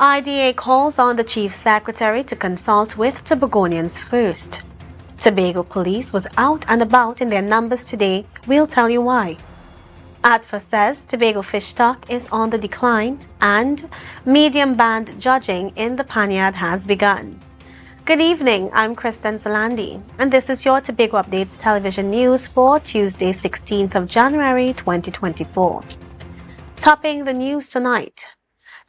IDA calls on the Chief Secretary to consult with Tobagonians first. Tobago police was out and about in their numbers today. We'll tell you why. ADFA says Tobago fish stock is on the decline and medium band judging in the Panyard has begun. Good evening, I'm Kristen Salandi, and this is your Tobago Updates television news for Tuesday, 16th of January 2024. Topping the news tonight,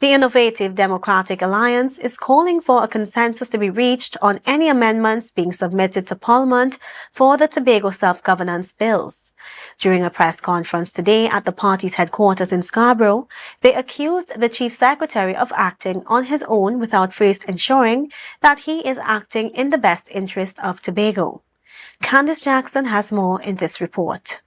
the Innovative Democratic Alliance is calling for a consensus to be reached on any amendments being submitted to Parliament for the Tobago self-governance bills. During a press conference today at the party's headquarters in Scarborough, they accused the Chief Secretary of acting on his own without first ensuring that he is acting in the best interest of Tobago. Candice Jackson has more in this report.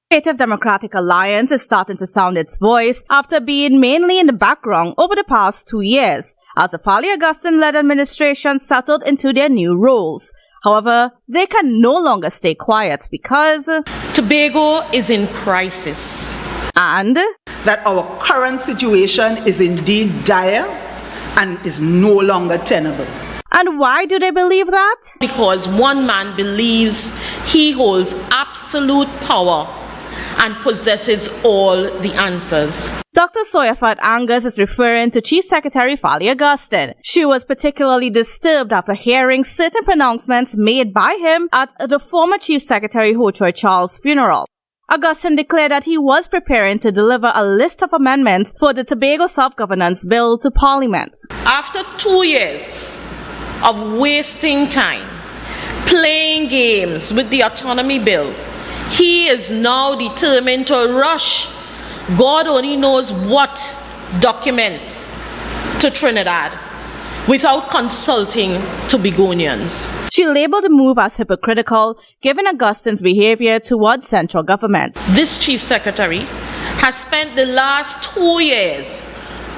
The Innovative Democratic Alliance is starting to sound its voice after being mainly in the background over the past 2 years, as the Fally Augustine-led administration settled into their new roles. However, they can no longer stay quiet because Tobago is in crisis. And that our current situation is indeed dire and is no longer tenable. And why do they believe that? Because one man believes he holds absolute power and possesses all the answers. Dr. Soyafat Angus is referring to Chief Secretary Fally Augustine. She was particularly disturbed after hearing certain pronouncements made by him at the former Chief Secretary Ho Choy Charles' funeral. Augustine declared that he was preparing to deliver a list of amendments for the Tobago Self-Governance Bill to Parliament. After 2 years of wasting time, playing games with the autonomy bill, he is now determined to rush God only knows what documents to Trinidad without consulting Tobagonians. She labeled the move as hypocritical, given Augustine's behavior towards central government. This Chief Secretary has spent the last 2 years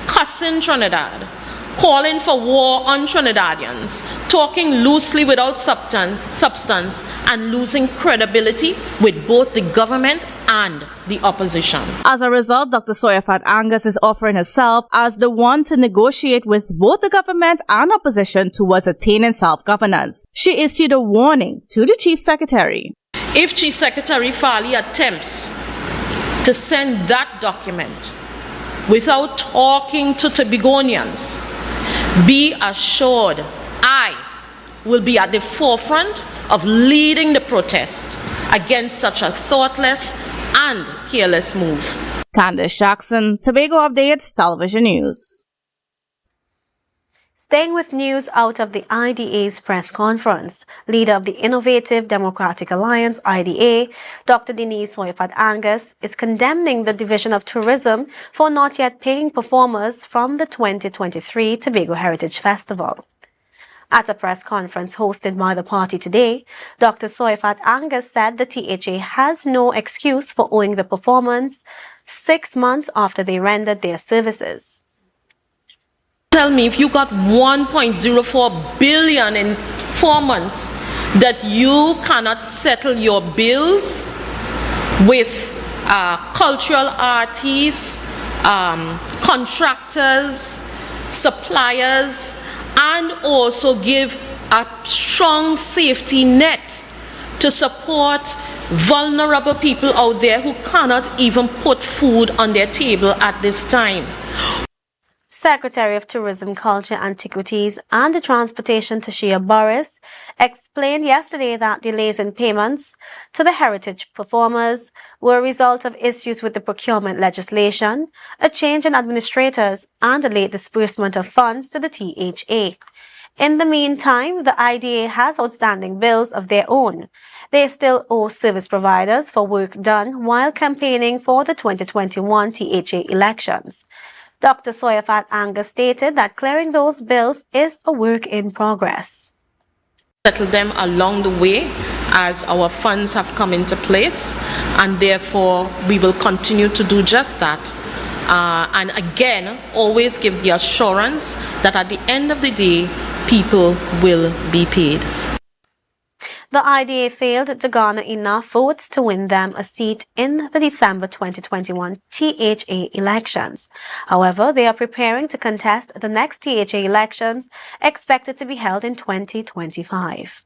cussing Trinidad, calling for war on Trinidadians, talking loosely without substance, and losing credibility with both the government and the opposition. As a result, Dr. Soyafat Angus is offering herself as the one to negotiate with both the government and opposition towards attaining self-governance. She issued a warning to the Chief Secretary. If Chief Secretary Fally attempts to send that document without talking to Tobagonians, be assured I will be at the forefront of leading the protest against such a thoughtless and careless move. Candice Jackson, Tobago Updates Television News. Staying with news out of the IDA's press conference, leader of the Innovative Democratic Alliance, IDA, Dr. Denise Soyafat Angus, is condemning the Division of Tourism for not yet paying performers from the 2023 Tobago Heritage Festival. At a press conference hosted by the party today, Dr. Soyafat Angus said the THA has no excuse for owing the performance 6 months after they rendered their services. Tell me, if you got 1.04 billion in 4 months, that you cannot settle your bills with cultural artists, contractors, suppliers, and also give a strong safety net to support vulnerable people out there who cannot even put food on their table at this time. Secretary of Tourism, Culture, Antiquities and Transportation Tashia Boris explained yesterday that delays in payments to the heritage performers were a result of issues with the procurement legislation, a change in administrators, and a late disbursement of funds to the THA. In the meantime, the IDA has outstanding bills of their own. They still owe service providers for work done while campaigning for the 2021 THA elections. Dr. Soyafat Angus stated that clearing those bills is a work in progress. Settle them along the way as our funds have come into place, and therefore we will continue to do just that. And again, always give the assurance that at the end of the day, people will be paid. The IDA failed to garner enough votes to win them a seat in the December 2021 THA elections. However, they are preparing to contest the next THA elections expected to be held in 2025.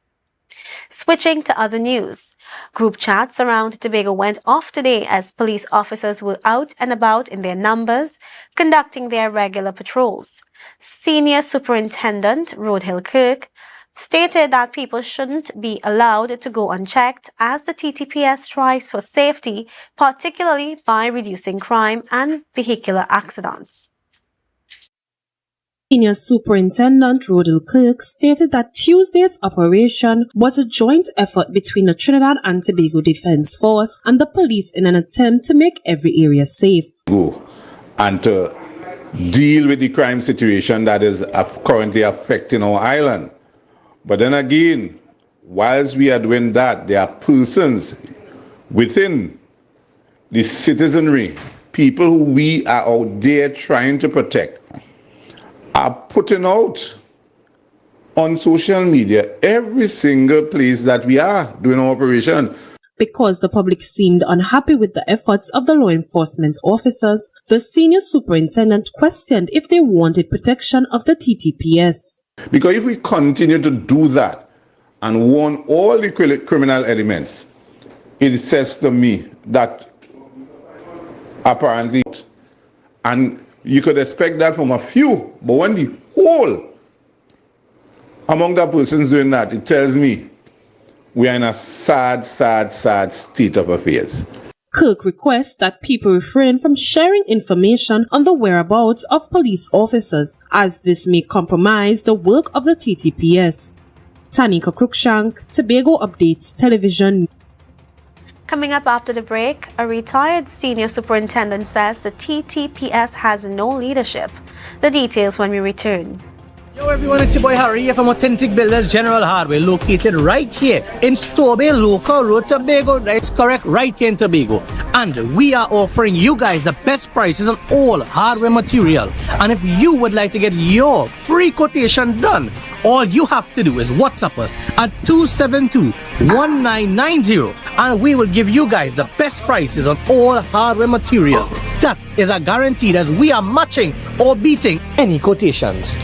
Switching to other news, group chats around Tobago went off today as police officers were out and about in their numbers, conducting their regular patrols. Senior Superintendent Rodhill Kirk stated that people shouldn't be allowed to go unchecked as the TTPS strives for safety, particularly by reducing crime and vehicular accidents. Senior Superintendent Rodhill Kirk stated that Tuesday's operation was a joint effort between the Trinidad and Tobago Defence Force and the police in an attempt to make every area safe. And to deal with the crime situation that is currently affecting our island. But then again, whilst we are doing that, there are persons within the citizenry, people who we are out there trying to protect, are putting out on social media every single place that we are doing our operation. Because the public seemed unhappy with the efforts of the law enforcement officers, the senior superintendent questioned if they wanted protection of the TTPS. Because if we continue to do that and warn all the criminal elements, it says to me that apparently, and you could expect that from a few, but when the whole among the persons doing that, it tells me we are in a sad state of affairs. Kirk requests that people refrain from sharing information on the whereabouts of police officers, as this may compromise the work of the TTPS. Tanika Cruikshank, Tobago Updates Television. Coming up after the break, a retired senior superintendent says the TTPS has no leadership. The details when we return. Yo everyone, it's your boy Harry here from Authentic Builders General Hardware, located right here in Storbe, Local Road, Tobago. That's correct, right here in Tobago. And we are offering you guys the best prices on all hardware material. And if you would like to get your free quotation done, all you have to do is WhatsApp us at 272-1990 and we will give you guys the best prices on all hardware material. That is a guaranteed, as we are matching or beating any quotations.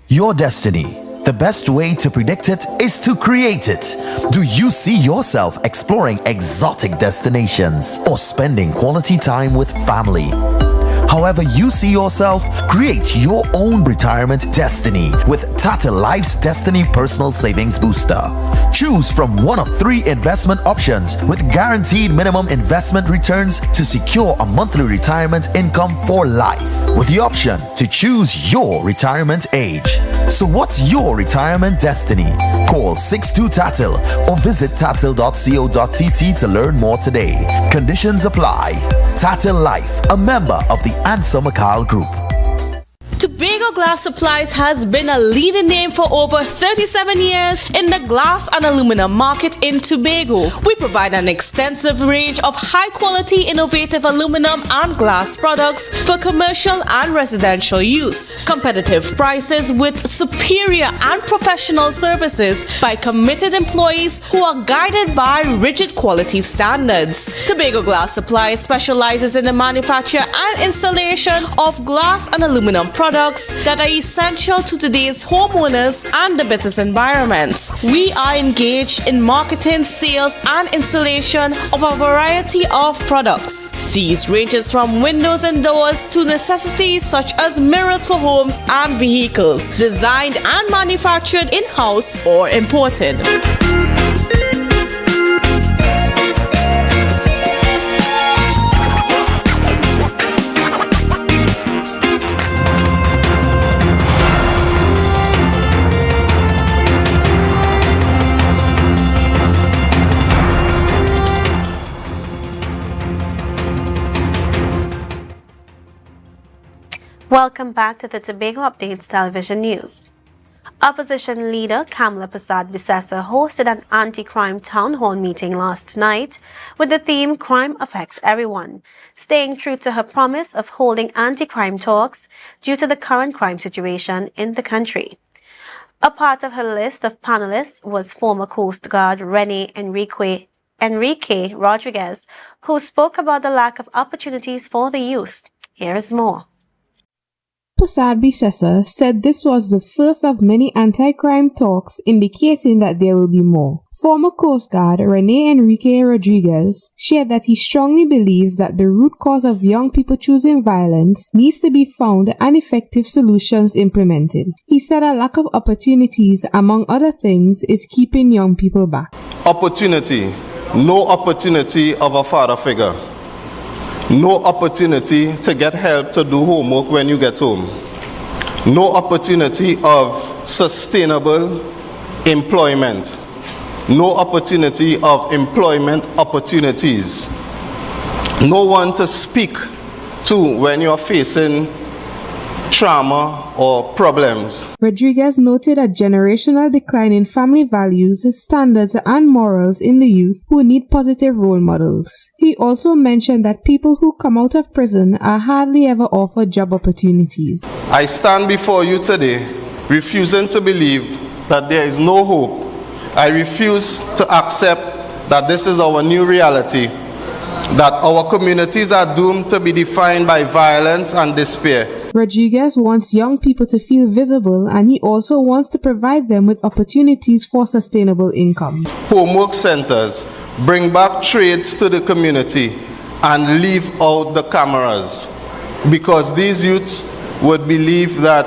Your destiny. The best way to predict it is to create it. Do you see yourself exploring exotic destinations or spending quality time with family? However you see yourself, create your own retirement destiny with Tata Life's Destiny Personal Savings Booster. Choose from one of 3 investment options with guaranteed minimum investment returns to secure a monthly retirement income for life, with the option to choose your retirement age. So what's your retirement destiny? Call 62-TATIL or visit tatil.co.tt to learn more today. Conditions apply. Tatil Life, a member of the Ansa Makal Group. Tobago Glass Supplies has been a leading name for over 37 years in the glass and aluminum market in Tobago. We provide an extensive range of high-quality, innovative aluminum and glass products for commercial and residential use. Competitive prices with superior and professional services by committed employees who are guided by rigid quality standards. Tobago Glass Supplies specializes in the manufacture and installation of glass and aluminum products that are essential to today's homeowners and the business environment. We are engaged in marketing, sales, and installation of a variety of products. These ranges from windows and doors to necessities such as mirrors for homes and vehicles, designed and manufactured in-house or imported. Welcome back to the Tobago Updates Television News. Opposition leader Kamala Prasad Visesa hosted an anti-crime town hall meeting last night with the theme Crime Affects Everyone, staying true to her promise of holding anti-crime talks due to the current crime situation in the country. A part of her list of panelists was former Coast Guard Enrique Rodriguez, who spoke about the lack of opportunities for the youth. Here is more. Prasad Bisesa said this was the first of many anti-crime talks, indicating that there will be more. Former Coast Guard Rene Enrique Rodriguez shared that he strongly believes that the root cause of young people choosing violence needs to be found and effective solutions implemented. He said a lack of opportunities, among other things, is keeping young people back. Opportunity. No opportunity of a father figure. No opportunity to get help to do homework when you get home. No opportunity of sustainable employment. No opportunity of employment opportunities. No one to speak to when you're facing trauma or problems. Rodriguez noted a generational decline in family values, standards, and morals in the youth who need positive role models. He also mentioned that people who come out of prison are hardly ever offered job opportunities. I stand before you today refusing to believe that there is no hope. I refuse to accept that this is our new reality, that our communities are doomed to be defined by violence and despair. Rodriguez wants young people to feel visible, and he also wants to provide them with opportunities for sustainable income. Homework centers, bring back trades to the community, and leave out the cameras, because these youths would believe that,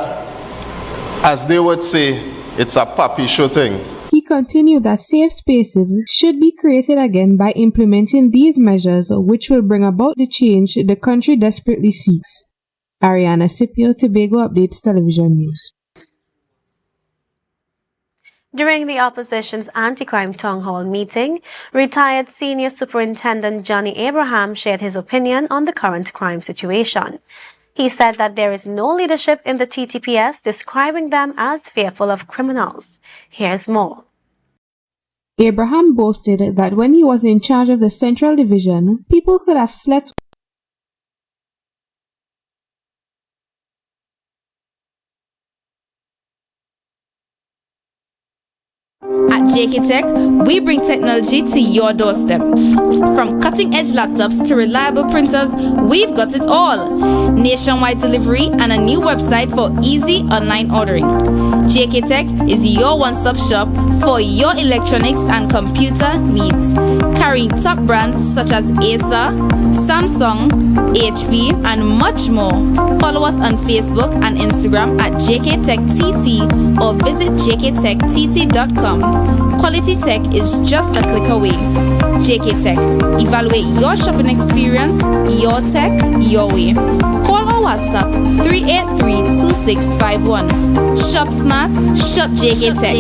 as they would say, it's a puppy shooting. He continued that safe spaces should be created again by implementing these measures, which will bring about the change the country desperately seeks. Ariana Scipio, Tobago Updates Television News. During the opposition's anti-crime town hall meeting, retired Senior Superintendent Johnny Abraham shared his opinion on the current crime situation. He said that there is no leadership in the TTPS, describing them as fearful of criminals. Here's more. Abraham boasted that when he was in charge of the Central Division, people could have slept At JK Tech, we bring technology to your doorstep. From cutting-edge laptops to reliable printers, we've got it all. Nationwide delivery and a new website for easy online ordering. JK Tech is your one-stop shop for your electronics and computer needs. Carrying top brands such as Acer, Samsung, HP, and much more. Follow us on Facebook and Instagram at JKTechTT or visit jktechtt.com. Quality tech is just a click away. JK Tech. Evaluate your shopping experience, your tech, your way. Call or WhatsApp 383-2651. Shop smart, shop JK Tech.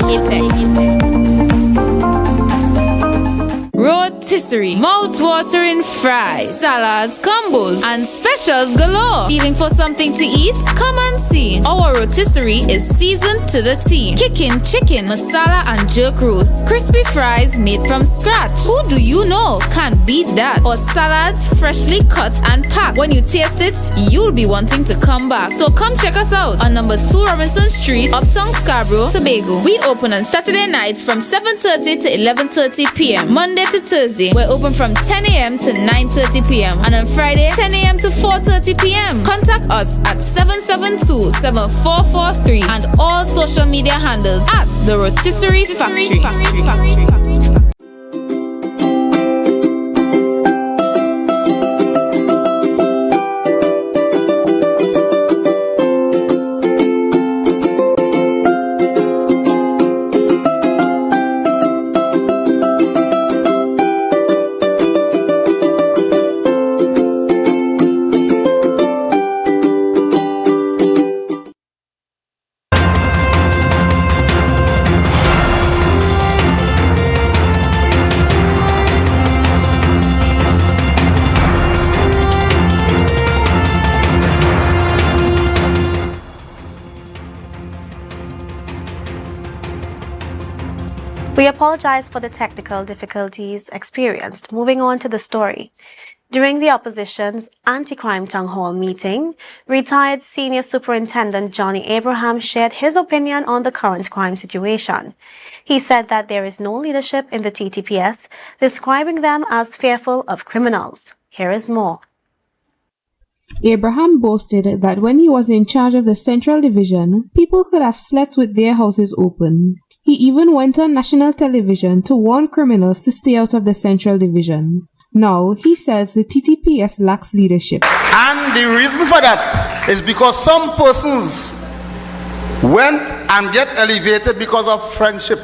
Rotisserie, mouth-watering fries, salads, combos, and specials galore. Feeling for something to eat? Come and see. Our rotisserie is seasoned to the T. Kicking chicken, masala, and jerk roast. Crispy fries made from scratch. Who do you know can't beat that? Or salads freshly cut and packed. When you taste it, you'll be wanting to come back. So come check us out on number 2 Robinson Street, Uptown Scarborough, Tobago. We open on Saturday nights from 7:30 to 11:30 p.m. Monday to Thursday, we're open from 10 a.m. to 9:30 p.m. and on Friday, 10 a.m. to 4:30 p.m. Contact us at 772-7443 and all social media handles at The Rotisserie Factory. We apologize for the technical difficulties experienced. Moving on to the story. During the opposition's anti-crime town hall meeting, retired Senior Superintendent Johnny Abraham shared his opinion on the current crime situation. He said that there is no leadership in the TTPS, describing them as fearful of criminals. Here is more. Abraham boasted that when he was in charge of the Central Division, people could have slept with their houses open. He even went on national television to warn criminals to stay out of the Central Division. Now, he says the TTPS lacks leadership. And the reason for that is because some persons went and get elevated because of friendship,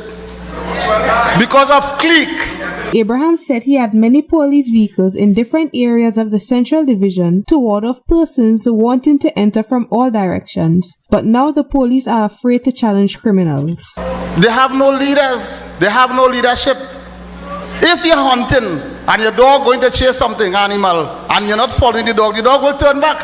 because of clique. Abraham said he had many police vehicles in different areas of the Central Division to ward off persons wanting to enter from all directions. But now the police are afraid to challenge criminals. They have no leaders. They have no leadership. If you're hunting and your dog going to chase something, animal, and you're not following the dog will turn back.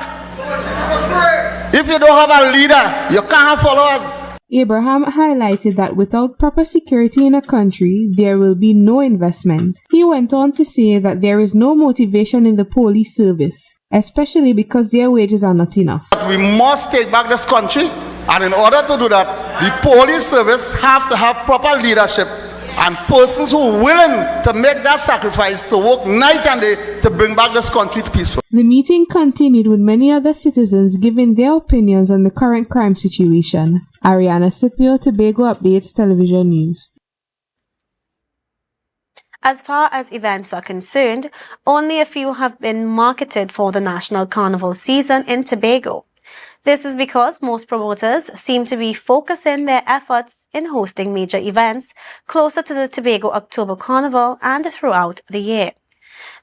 If you don't have a leader, you can't have followers. Abraham highlighted that without proper security in a country, there will be no investment. He went on to say that there is no motivation in the police service, especially because their wages are not enough. We must take back this country, and in order to do that, the police service have to have proper leadership and persons who are willing to make that sacrifice to work night and day to bring back this country to peaceful. The meeting continued with many other citizens giving their opinions on the current crime situation. Ariana Scipio, Tobago Updates Television News. As far as events are concerned, only a few have been marketed for the National Carnival season in Tobago. This is because most promoters seem to be focusing their efforts in hosting major events closer to the Tobago October Carnival and throughout the year.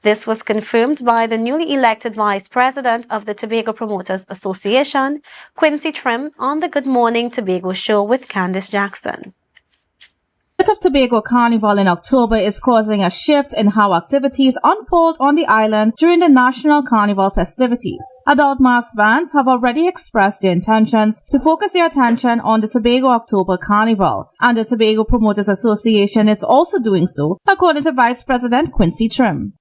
This was confirmed by the newly elected Vice President of the Tobago Promoters Association, Quincy Trim, on the Good Morning Tobago show with Candice Jackson. The of Tobago Carnival in October is causing a shift in how activities unfold on the island during the National Carnival festivities. Adult mass bands have already expressed their intentions to focus their attention on the Tobago October Carnival, and the Tobago Promoters Association is also doing so, according to Vice President Quincy Trim.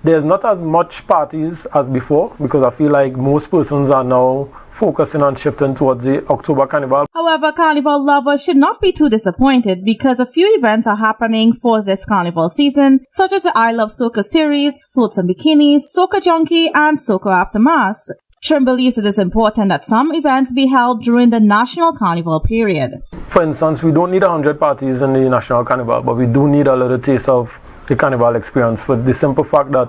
There's not as much parties as before because I feel like most persons are now focusing on shifting towards the October Carnival. However, carnival lovers should not be too disappointed because a few events are happening for this carnival season, such as the I Love Soca series, Floats and Bikinis, Soca Junkie, and Soca After Mass. Trim believes it is important that some events be held during the National Carnival period. For instance, we don't need 100 parties in the National Carnival, but we do need a little taste of the carnival experience for the simple fact that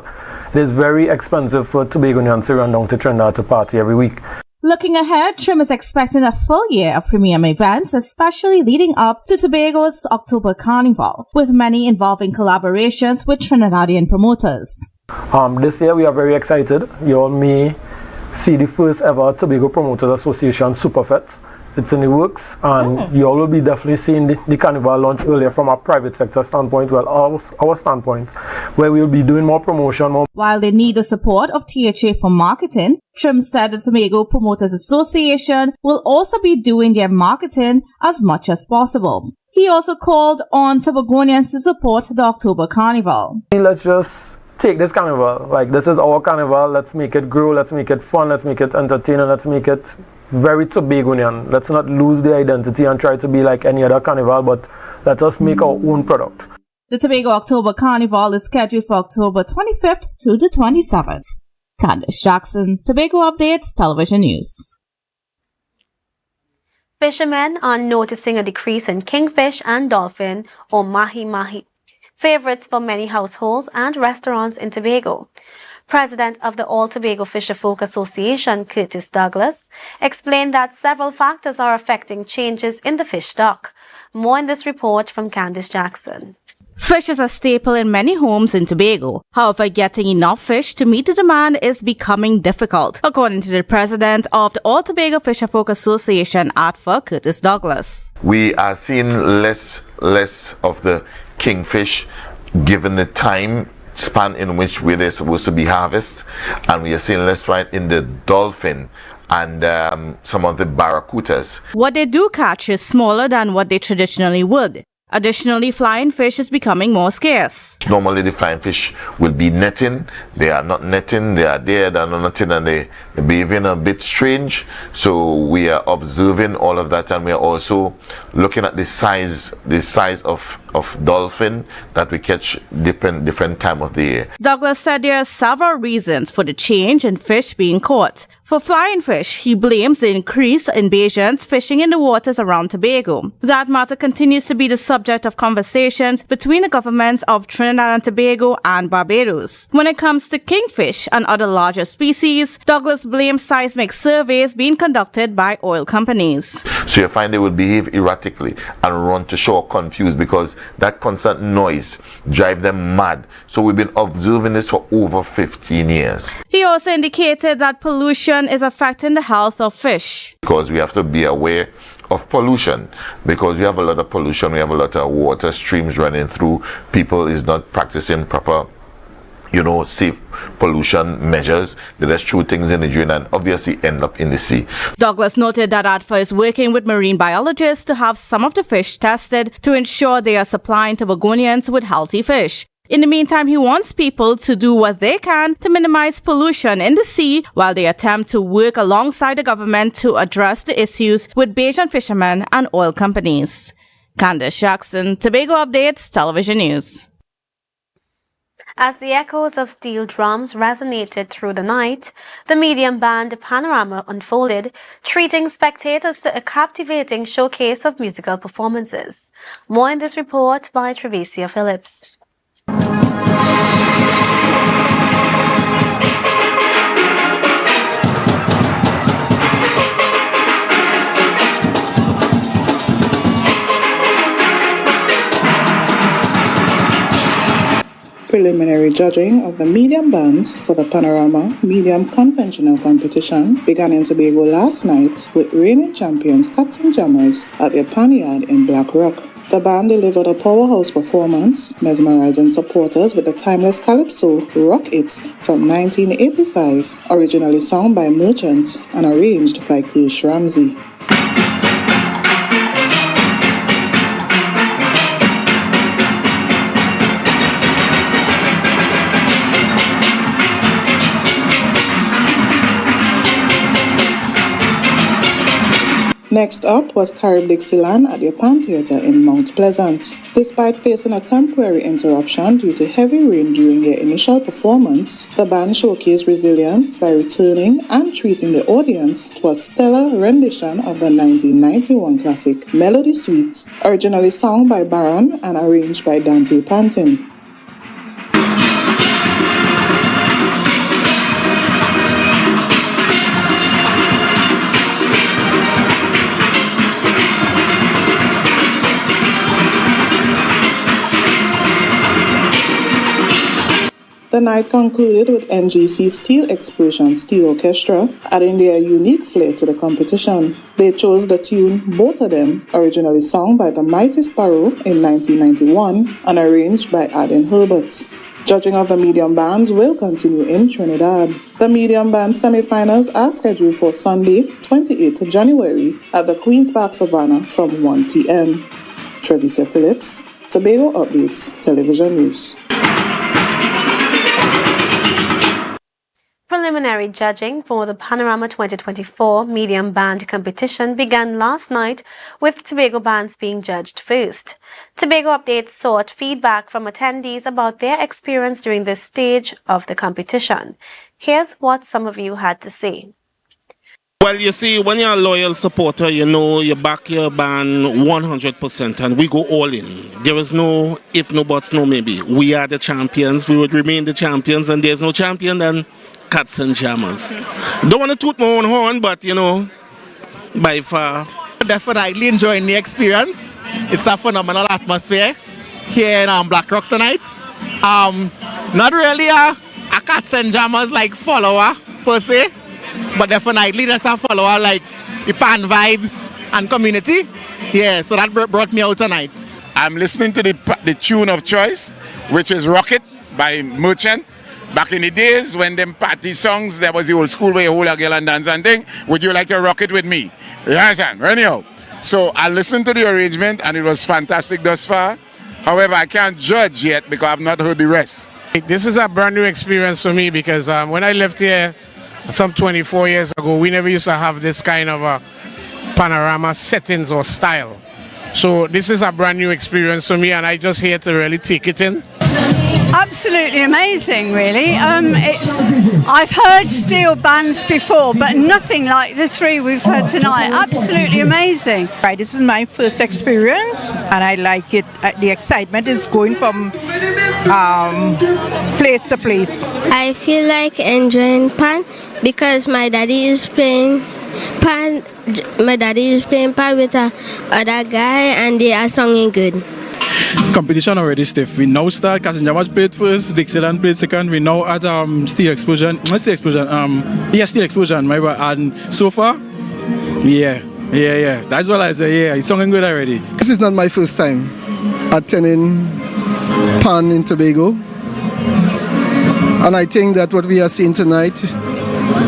it is very expensive for Tobagonians to run down to Trinidad to party every week. Looking ahead, Trim is expecting a full year of premium events, especially leading up to Tobago's October Carnival, with many involving collaborations with Trinidadian promoters. This year we are very excited. You all may see the first ever Tobago Promoters Association Superfest. It's in the works, and you all will be definitely seeing the carnival launch earlier from a private sector standpoint, well, our standpoint, where we'll be doing more promotion. While they need the support of THA for marketing, Trim said the Tobago Promoters Association will also be doing their marketing as much as possible. He also called on Tobagonians to support the October Carnival. Let's just take this carnival, like this is our carnival, let's make it grow, let's make it fun, let's make it entertaining, let's make it very Tobagonian. Let's not lose the identity and try to be like any other carnival, but let us make our own product. The Tobago October Carnival is scheduled for October 25th to the 27th. Candice Jackson, Tobago Updates Television News. Fishermen are noticing a decrease in kingfish and dolphin, or mahi-mahi, favorites for many households and restaurants in Tobago. President of the All Tobago Fisherfolk Association, Curtis Douglas, explained that several factors are affecting changes in the fish stock. More in this report from Candice Jackson. Fish is a staple in many homes in Tobago. However, getting enough fish to meet the demand is becoming difficult, according to the president of the All Tobago Fisherfolk Association, ATFA, Curtis Douglas. We are seeing less of the kingfish given the time span in which they're supposed to be harvested, and we are seeing less right in the dolphin and some of the barracudas. What they do catch is smaller than what they traditionally would. Additionally, flying fish is becoming more scarce. Normally the flying fish will be netting. They are not netting, they are there, they are not netting, and they're behaving a bit strange. So we are observing all of that, and we are also looking at the size of dolphin that we catch different time of the year. Douglas said there are several reasons for the change in fish being caught. For flying fish, he blames the increase in Bajans fishing in the waters around Tobago. That matter continues to be the subject of conversations between the governments of Trinidad and Tobago and Barbados. When it comes to kingfish and other larger species, Douglas blames seismic surveys being conducted by oil companies. So you find they will behave erratically and run to shore confused because that constant noise drives them mad. So we've been observing this for over 15 years. He also indicated that pollution is affecting the health of fish. Because we have to be aware of pollution, because we have a lot of pollution, we have a lot of water streams running through. People is not practicing proper, safe pollution measures. They just throw things in the drain and obviously end up in the sea. Douglas noted that ADFA is working with marine biologists to have some of the fish tested to ensure they are supplying Tobagonians with healthy fish. In the meantime, he wants people to do what they can to minimize pollution in the sea while they attempt to work alongside the government to address the issues with Bajan fishermen and oil companies. Candace Jackson, Tobago Updates, Television News. As the echoes of steel drums resonated through the night, the medium band Panorama unfolded, treating spectators to a captivating showcase of musical performances. More in this report by Travesia Phillips. Preliminary judging of the medium bands for the Panorama Medium Conventional Competition began in Tobago last night with reigning champions Cats & Jammers at their Panyard in Black Rock. The band delivered a powerhouse performance, mesmerizing supporters with the timeless calypso Rock It from 1985, originally sung by Merchant and arranged by Kush Ramsey. Next up was Carib Dixieland at the Pan Theatre in Mount Pleasant. Despite facing a temporary interruption due to heavy rain during their initial performance, the band showcased resilience by returning and treating the audience to a stellar rendition of the 1991 classic Melody Suite, originally sung by Baron and arranged by Dante Pantin. The night concluded with NGC Steel Explosion Steel Orchestra adding their unique flair to the competition. They chose the tune Both of Them, originally sung by the Mighty Sparrow in 1991 and arranged by Aden Herbert. Judging of the medium bands will continue in Trinidad. The medium band semi-finals are scheduled for Sunday, 28th January at the Queen's Park Savannah from 1 p.m. Travesia Phillips, Tobago Updates, Television News. Preliminary judging for the Panorama 2024 Medium Band Competition began last night, with Tobago bands being judged first. Tobago Updates sought feedback from attendees about their experience during this stage of the competition. Here's what some of you had to say. Well, you see, when you're a loyal supporter, you back your band 100%, and we go all in. There is no if, no buts, no maybe. We are the champions. We would remain the champions, and there's no champion then Cats and Jammers. Don't want to toot my own horn, but by far. Definitely enjoying the experience. It's a phenomenal atmosphere here in Black Rock tonight. Not really a Cats and Jammers like follower per se, but definitely just a follower like the Pan vibes and community. Yeah, so that brought me out tonight. I'm listening to the tune of choice, which is Rocket by Merchant. Back in the days when them party songs, there was the old school where you hold a girl and dance and thing. Would you like to rock it with me? You understand? Anyhow, So I listened to the arrangement and it was fantastic thus far. However, I can't judge yet because I've not heard the rest. This is a brand new experience for me because when I left here some 24 years ago, we never used to have this kind of a panorama settings or style. So this is a brand new experience for me and I just here to really take it in. Absolutely amazing, really. I've heard steel bands before, but nothing like the three we've heard tonight. Absolutely amazing. Right, this is my first experience, and I like it. The excitement is going from place to place. I feel like enjoying pan because my daddy is playing pan. My daddy is playing pan with other guy, and they are singing good. Competition already stiff. We now start Cassinjamas played first, Dixieland played second. We now at Steel Explosion, Steel Explosion, my bad. And so far, yeah. That's what I say. Yeah, it's singing good already. This is not my first time attending Pan in Tobago, and I think that what we are seeing tonight,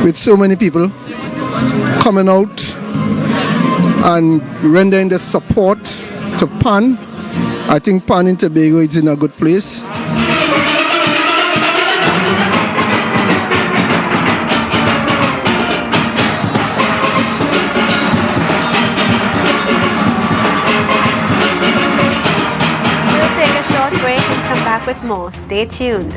with so many people coming out and rendering the support to Pan, I think Pan in Tobago is in a good place. We'll take a short break and come back with more. Stay tuned.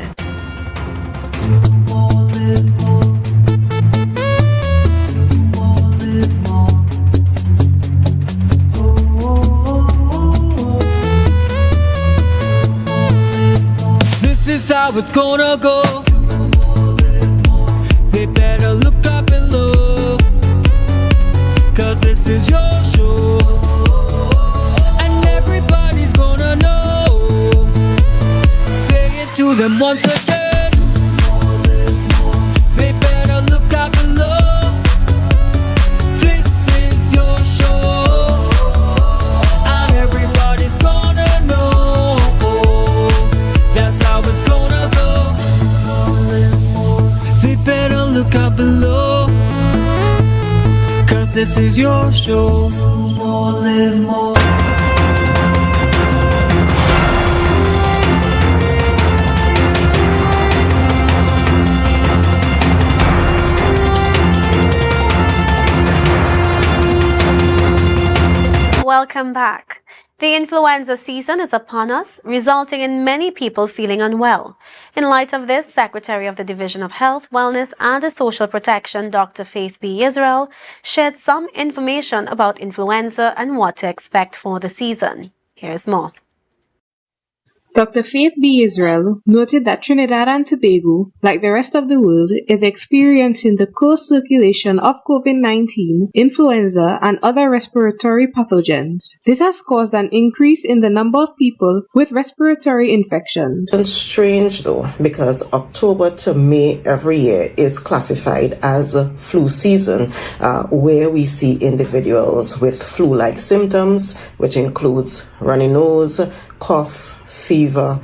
This is how it's gonna go. They better look up and look, 'cause this is your show, and everybody's gonna know. Say it to them once again. They better look up and look. This is your show, and everybody's gonna know. That's how it's gonna go. They better look up below, 'cause this is your show. More, live more. Welcome back. The influenza season is upon us, resulting in many people feeling unwell. In light of this, Secretary of the Division of Health, Wellness and Social Protection, Dr. Faith B. Israel, shared some information about influenza and what to expect for the season. Here's more. Dr. Faith B. Israel noted that Trinidad and Tobago, like the rest of the world, is experiencing the co-circulation of COVID-19, influenza, and other respiratory pathogens. This has caused an increase in the number of people with respiratory infections. It's strange though, because October to May every year is classified as a flu season, where we see individuals with flu-like symptoms, which includes runny nose, cough, fever,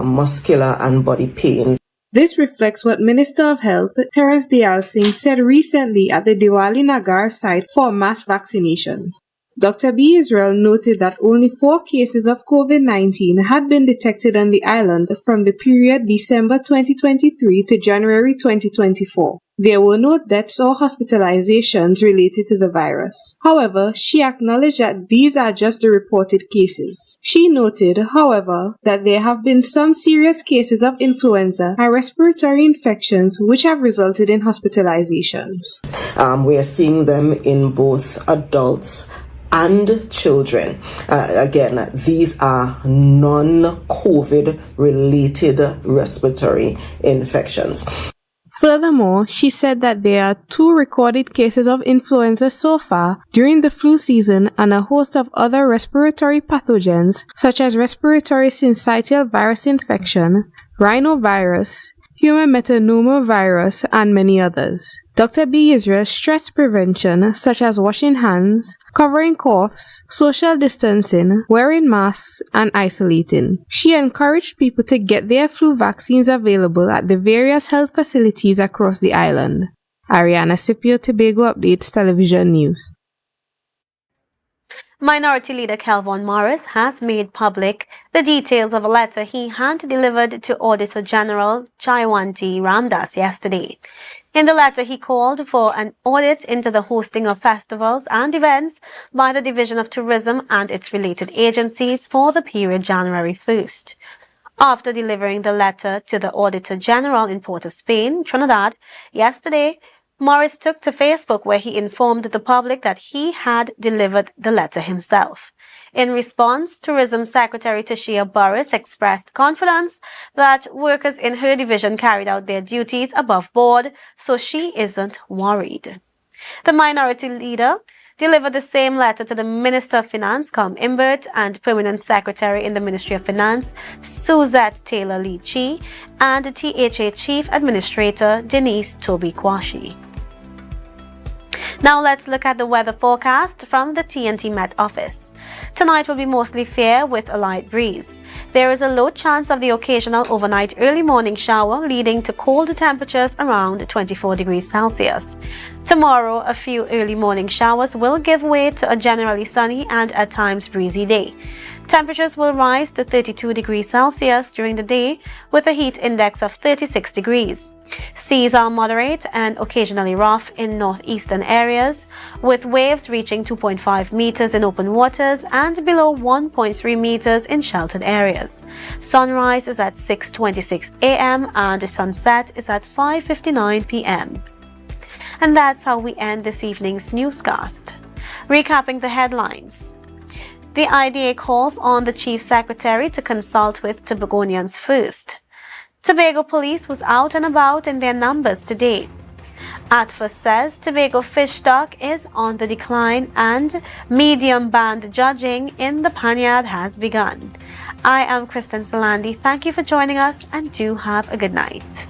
muscular and body pains. This reflects what Minister of Health Teres Dayal Singh said recently at the Diwali Nagar site for mass vaccination. Dr. B. Israel noted that only 4 cases of COVID-19 had been detected on the island from the period December 2023 to January 2024. There were no deaths or hospitalizations related to the virus. However, she acknowledged that these are just the reported cases. She noted, however, that there have been some serious cases of influenza and respiratory infections which have resulted in hospitalizations. We are seeing them in both adults and children. Again, these are non-COVID related respiratory infections. Furthermore, she said that there are 2 recorded cases of influenza so far during the flu season and a host of other respiratory pathogens such as respiratory syncytial virus infection, rhinovirus, human metapneumovirus, and many others. Dr. B. Israel stressed prevention such as washing hands, covering coughs, social distancing, wearing masks, and isolating. She encouraged people to get their flu vaccines available at the various health facilities across the island. Ariana Scipio, Tobago Updates Television News. Minority Leader Kelvon Morris has made public the details of a letter he hand-delivered to Auditor General Jaywanti Ramdas yesterday. In the letter, he called for an audit into the hosting of festivals and events by the Division of Tourism and its related agencies for the period January 1st. After delivering the letter to the Auditor General in Port of Spain, Trinidad, yesterday, Morris took to Facebook where he informed the public that he had delivered the letter himself. In response, Tourism Secretary Tashia Burris expressed confidence that workers in her division carried out their duties above board, so she isn't worried. The Minority Leader delivered the same letter to the Minister of Finance, Colm Imbert, and Permanent Secretary in the Ministry of Finance, Suzette Taylor-Lee-Chi, and THA Chief Administrator, Denise Toby-Kwashi. Now let's look at the weather forecast from the TNT Met Office. Tonight will be mostly fair with a light breeze. There is a low chance of the occasional overnight early morning shower, leading to cold temperatures around 24 degrees Celsius. Tomorrow, a few early morning showers will give way to a generally sunny and at times breezy day. Temperatures will rise to 32 degrees Celsius during the day with a heat index of 36 degrees. Seas are moderate and occasionally rough in northeastern areas, with waves reaching 2.5 meters in open waters and below 1.3 meters in sheltered areas. Sunrise is at 6:26 a.m. and sunset is at 5:59 p.m. And that's how we end this evening's newscast. Recapping the headlines. The IDA calls on the Chief Secretary to consult with Tobagonians first. Tobago police was out and about in their numbers today. ATFA says Tobago fish stock is on the decline and medium band judging in the Panyard has begun. I am Kristen Salandi. Thank you for joining us and do have a good night.